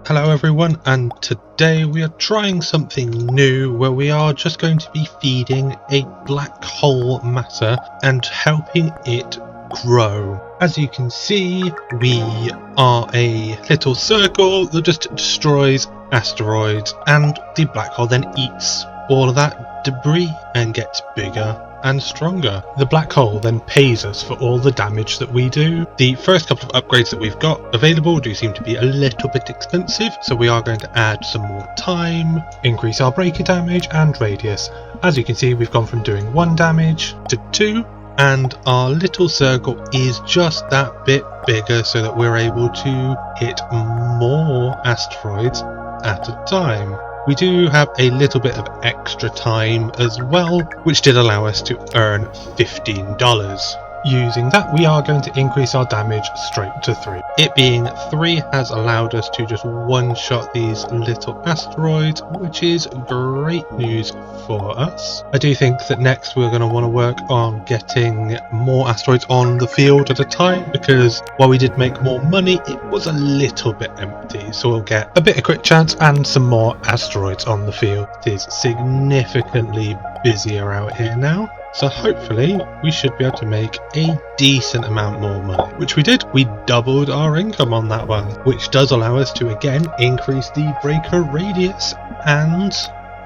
Hello everyone, and today we are trying something new where we are just going to be feeding a black hole matter and helping it grow. As you can see, we are a little circle that just destroys asteroids, and the black hole then eats all of that debris and gets bigger and stronger. The black hole then pays us for all the damage that we do. The first couple of upgrades that we've got available do seem to be a little bit expensive, so we are going to add some more time, increase our breaker damage and radius. As you can see, we've gone from doing 1 damage to 2, and our little circle is just that bit bigger so that we're able to hit more asteroids at a time. We do have a little bit of extra time as well, which did allow us to earn $15. Using that, we are going to increase our damage straight to 3. It being 3 has allowed us to just one-shot these little asteroids, which is great news for us. I do think that next we're going to want to work on getting more asteroids on the field at a time, because while we did make more money, it was a little bit empty, so we'll get a bit of crit chance and some more asteroids on the field. It is significantly busier out here now. So hopefully we should be able to make a decent amount more money, which we did. We doubled our income on that one, which does allow us to again increase the breaker radius and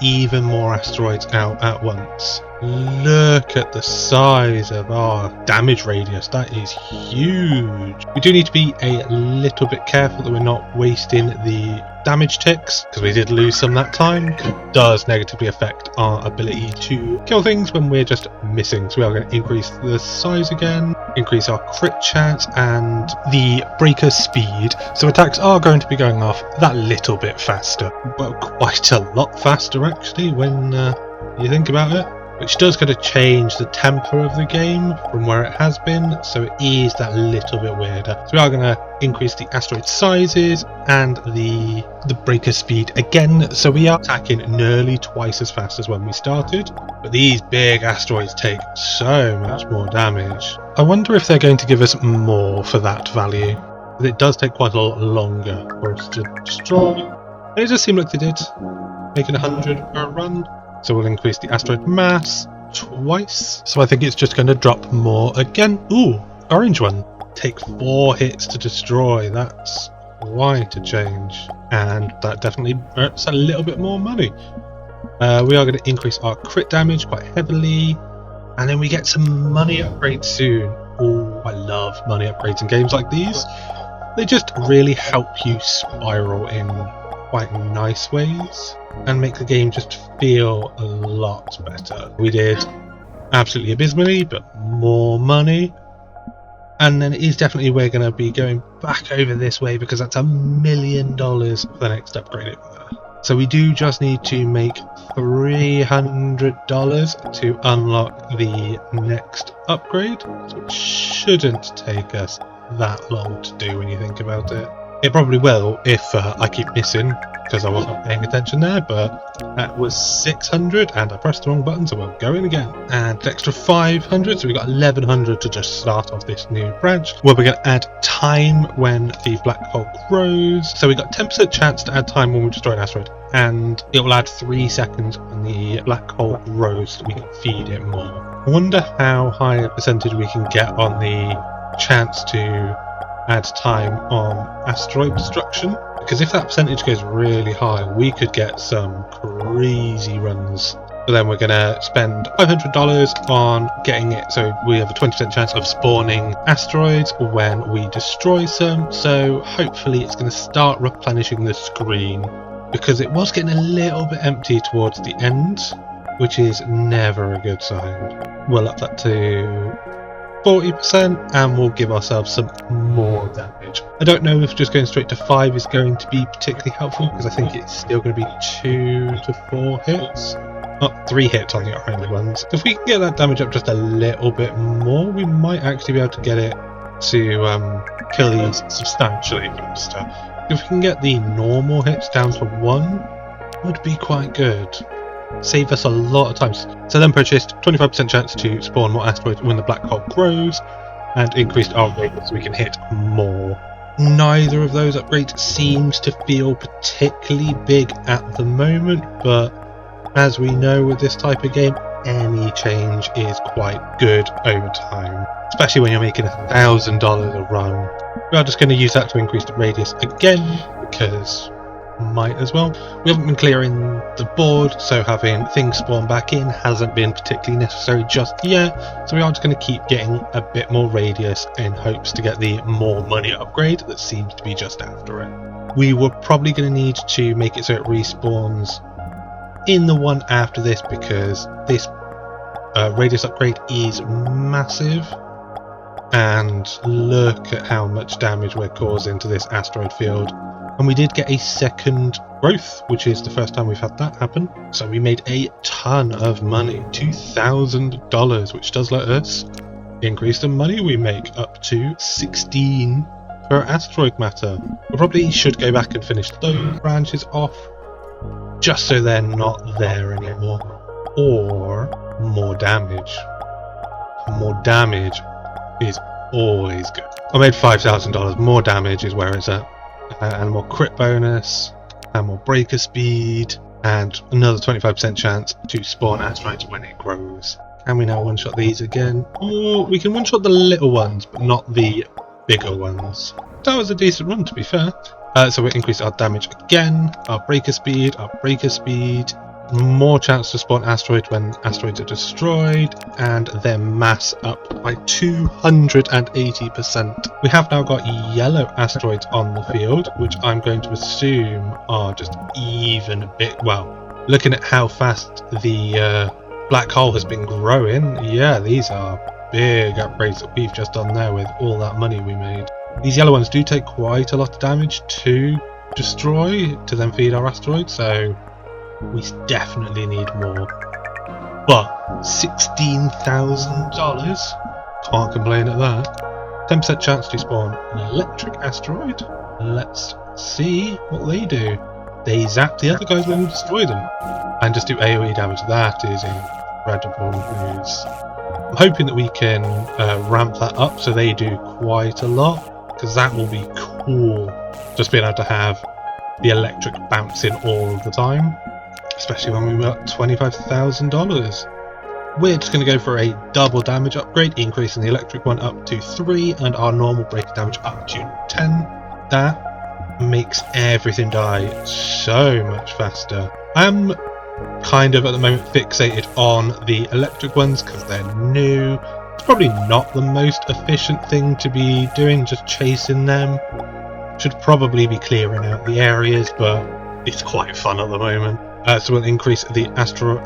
even more asteroids out at once. Look at the size of our damage radius, that is huge. We do need to be a little bit careful that we're not wasting the damage ticks, because we did lose some that time. It does negatively affect our ability to kill things when we're just missing, so we are going to increase the size again, increase our crit chance and the breaker speed, so attacks are going to be going off that little bit faster, but quite a lot faster actually when you think about it, which does kind of change the tempo of the game from where it has been, so it is that little bit weirder. So we are going to increase the asteroid sizes and the breaker speed again, so we are attacking nearly twice as fast as when we started, but these big asteroids take so much more damage. I wonder if they're going to give us more for that value. It does take quite a lot longer for us to destroy, and it does seem like they did, making 100 per run. So we'll increase the asteroid mass twice. So I think it's just going to drop more again. Ooh, orange one. Take 4 hits to destroy. That's quite a change. And that definitely hurts a little bit more money. We are going to increase our crit damage quite heavily. And then we get some money upgrades soon. Oh, I love money upgrades in games like these. They just really help you spiral in quite nice ways and make the game just feel a lot better. We did absolutely abysmally, but more money. And then it is definitely we're going to be going back over this way because that's $1 million for the next upgrade over there. So we do just need to make $300 to unlock the next upgrade. So it shouldn't take us that long to do when you think about it. It probably will if I keep missing, because I wasn't paying attention there, but that was 600 and I pressed the wrong button, so we'll go in again. And an extra 500, so we got 1100 to just start off this new branch, where we're going to add time when the black hole grows. So we got 10% chance to add time when we destroy an asteroid, and it will add 3 seconds when the black hole grows so we can feed it more. I wonder how high a percentage we can get on the chance to add time on asteroid destruction, because if that percentage goes really high we could get some crazy runs. But then we're going to spend $500 on getting it so we have a 20% chance of spawning asteroids when we destroy some, so hopefully it's going to start replenishing the screen, because it was getting a little bit empty towards the end, which is never a good sign. We'll up that to 40% and we'll give ourselves some more damage. I don't know if just going straight to 5 is going to be particularly helpful, because I think it's still going to be 2 to 4 hits. Not 3 hits on the orange ones. So if we can get that damage up just a little bit more, we might actually be able to get it to kill these substantially faster. If we can get the normal hits down to 1, would be quite good. Save us a lot of time. So then purchased 25% chance to spawn more asteroids when the black hole grows, and increased our rate so we can hit more Neither of those upgrades seems to feel particularly big at the moment, but as we know with this type of game, any change is quite good over time, especially when you're making $1,000 a run. We are just going to use that to increase the radius again, because might as well. We haven't been clearing the board, so having things spawn back in hasn't been particularly necessary just yet, so we are just going to keep getting a bit more radius in hopes to get the more money upgrade that seems to be just after it. We were probably going to need to make it so it respawns in the one after this, because this radius upgrade is massive, and look at how much damage we're causing to this asteroid field. And we did get a second growth, which is the first time we've had that happen, so we made a ton of money, $2,000, which does let us increase the money we make up to 16 per asteroid matter. We probably should go back and finish those branches off, just so they're not there anymore. Or more damage. More damage is always good. I made $5,000. More damage is where it's at. And more crit bonus, and more breaker speed, and another 25% chance to spawn asteroids when it grows. Can we now one-shot these again? Oh, we can one-shot the little ones, but not the bigger ones. That was a decent run, to be fair. So we increase our damage again, our breaker speed, more chance to spawn asteroids when asteroids are destroyed, and their mass up by 280%. We have now got yellow asteroids on the field, which I'm going to assume are just even big. Well, looking at how fast the black hole has been growing, yeah, these are big upgrades that we've just done there with all that money we made. These yellow ones do take quite a lot of damage to destroy, to then feed our asteroids, so we definitely need more. But $16,000, can't complain at that. 10% chance to spawn an electric asteroid. Let's see what they do. They zap the other guys when we destroy them, and just do AoE damage. That is incredible news. I'm hoping that we can ramp that up so they do quite a lot, because that will be cool. Just being able to have the electric bouncing all of the time, especially when we were at $25,000. We're just going to go for a double damage upgrade, increasing the electric one up to 3 and our normal breaker damage up to 10. That makes everything die so much faster. I'm kind of at the moment fixated on the electric ones because they're new. It's probably not the most efficient thing to be doing, just chasing them. Should probably be clearing out the areas, but it's quite fun at the moment. So we'll increase the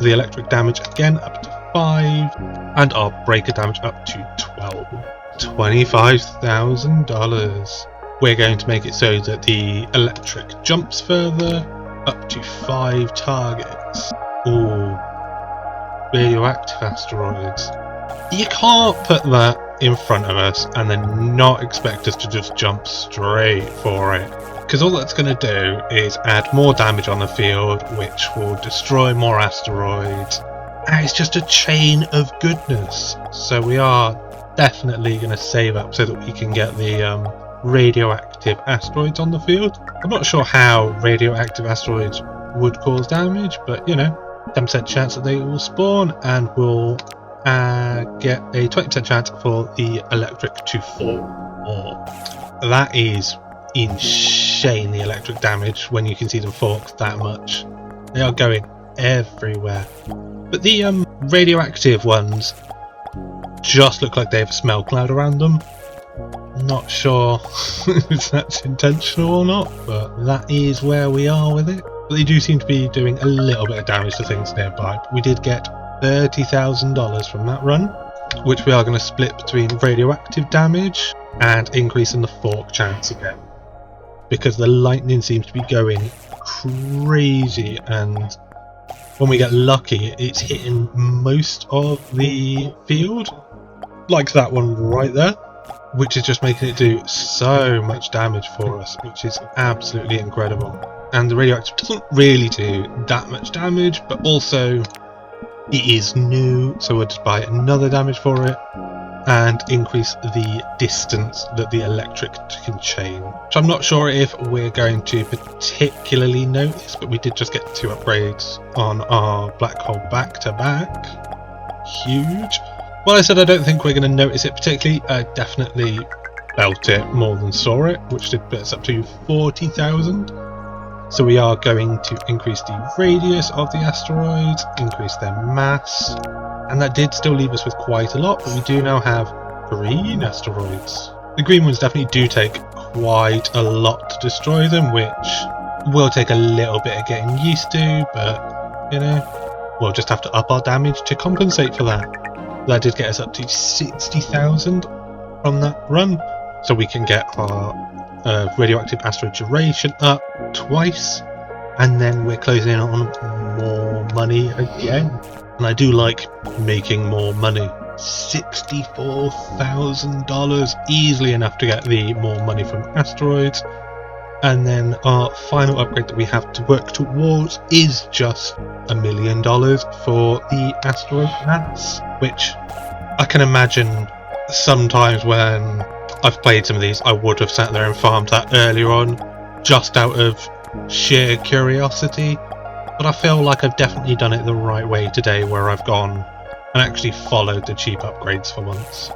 electric damage again up to 5, and our breaker damage up to 12. $25,000. We're going to make it so that the electric jumps further, up to 5 targets. Ooh, radioactive asteroids. You can't put that in front of us and then not expect us to just jump straight for it, because all that's going to do is add more damage on the field, which will destroy more asteroids, and it's just a chain of goodness. So we are definitely going to save up so that we can get the radioactive asteroids on the field. I'm not sure how radioactive asteroids would cause damage, but you know, 10% chance that they will spawn, and we'll get a 20% chance for the electric to fall more. That is insane, the electric damage, when you can see them fork that much. They are going everywhere. But the radioactive ones just look like they have a smell cloud around them. Not sure if that's intentional or not, but that is where we are with it. But they do seem to be doing a little bit of damage to things nearby. We did get $30,000 from that run, which we are going to split between radioactive damage and increasing the fork chance again, because the lightning seems to be going crazy, and when we get lucky it's hitting most of the field, like that one right there, which is just making it do so much damage for us, which is absolutely incredible. And the radioactive doesn't really do that much damage, but also it is new, so we'll just buy another damage for it, and increase the distance that the electric can change. Which I'm not sure if we're going to particularly notice, but we did just get 2 upgrades on our black hole back to back. Huge. Well, I said I don't think we're going to notice it particularly. I definitely felt it more than saw it, which did put us up to 40,000. So we are going to increase the radius of the asteroids, increase their mass, and that did still leave us with quite a lot, but we do now have green asteroids. The green ones definitely do take quite a lot to destroy them, which will take a little bit of getting used to, but, you know, we'll just have to up our damage to compensate for that. That did get us up to 60,000 from that run, so we can get our radioactive asteroid duration up twice, and then we're closing in on more money again. And I do like making more money. $64,000, easily enough to get the more money from asteroids. And then our final upgrade that we have to work towards is just $1 million for the asteroid mass, which I can imagine sometimes when I've played some of these, I would have sat there and farmed that earlier on, just out of sheer curiosity. But I feel like I've definitely done it the right way today, where I've gone and actually followed the cheap upgrades for once,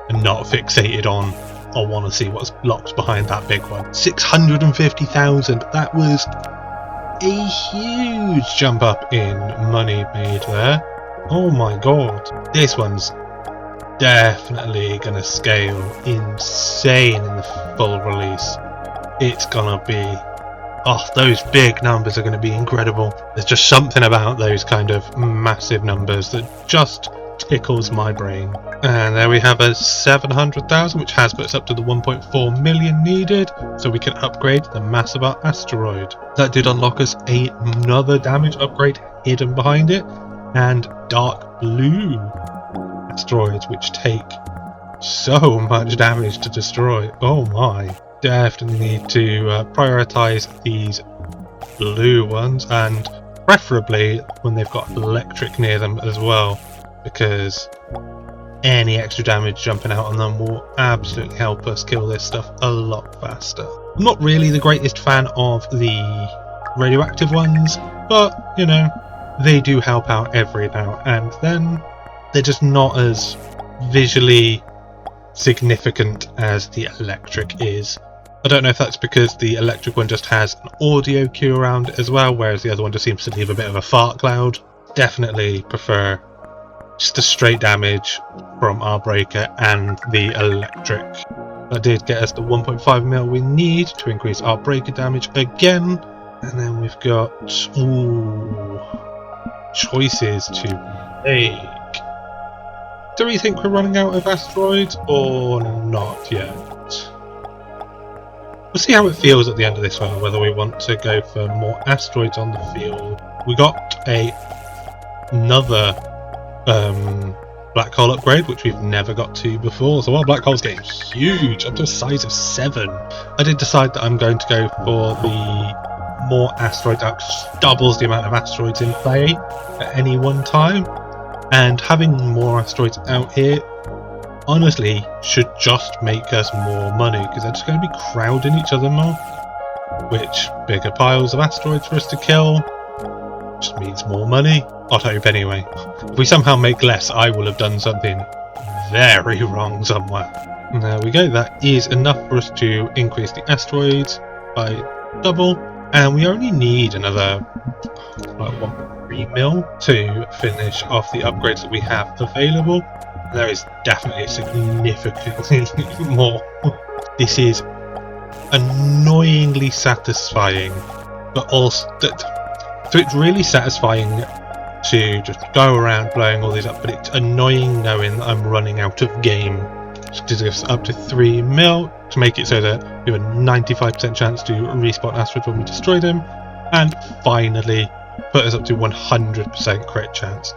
and not fixated on, I want to see what's locked behind that big one. 650,000, that was a huge jump up in money made there. Oh my god, this one's definitely gonna scale insane in the full release. It's gonna be, oh, those big numbers are going to be incredible. There's just something about those kind of massive numbers that just tickles my brain. And there we have a 700,000, which has put us up to the 1.4 million needed, so we can upgrade the mass of our asteroid. That did unlock us another damage upgrade hidden behind it, and dark blue asteroids, which take so much damage to destroy. Oh my. Definitely need to prioritize these blue ones, and preferably when they've got electric near them as well, because any extra damage jumping out on them will absolutely help us kill this stuff a lot faster. I'm not really the greatest fan of the radioactive ones, but you know, they do help out every now and then. They're just not as visually significant as the electric is. I don't know if that's because the electric one just has an audio cue around it as well, whereas the other one just seems to leave a bit of a fart cloud. Definitely prefer just the straight damage from our breaker and the electric. That did get us the 1.5 mil we need to increase our breaker damage again. And then we've got choices to make. Do we think we're running out of asteroids or not yet? We'll see how it feels at the end of this one, whether we want to go for more asteroids on the field. We got another black hole upgrade, which we've never got to before, so our black hole's getting huge, up to a size of 7. I did decide that I'm going to go for the more asteroids, that doubles the amount of asteroids in play at any one time, and having more asteroids out here honestly should just make us more money, because they're just going to be crowding each other more, which bigger piles of asteroids for us to kill just means more money. I'd hope anyway. If we somehow make less, I will have done something very wrong somewhere. And there we go, that is enough for us to increase the asteroids by double, and we only need another like 1.3 mil to finish off the upgrades that we have available. There is definitely significantly more. This is annoyingly satisfying, but also so it's really satisfying to just go around blowing all these up, but it's annoying knowing that I'm running out of game. Just gives us up to 3 mil to make it so that we have a 95% chance to respawn asteroids when we destroy them, and finally put us up to 100% crit chance.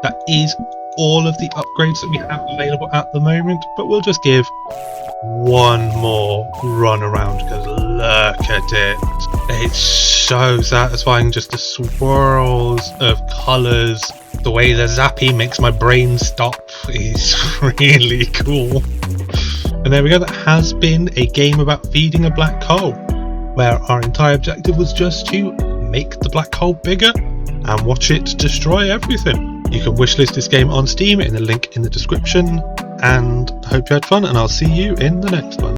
That is all of the upgrades that we have available at the moment, but we'll just give one more run around, because look at it. It's so satisfying, just the swirls of colours. The way the zappy makes my brain stop is really cool. And there we go, that has been a game about feeding a black hole, where our entire objective was just to make the black hole bigger and watch it destroy everything. You can wishlist this game on Steam in the link in the description, and I hope you had fun, and I'll see you in the next one.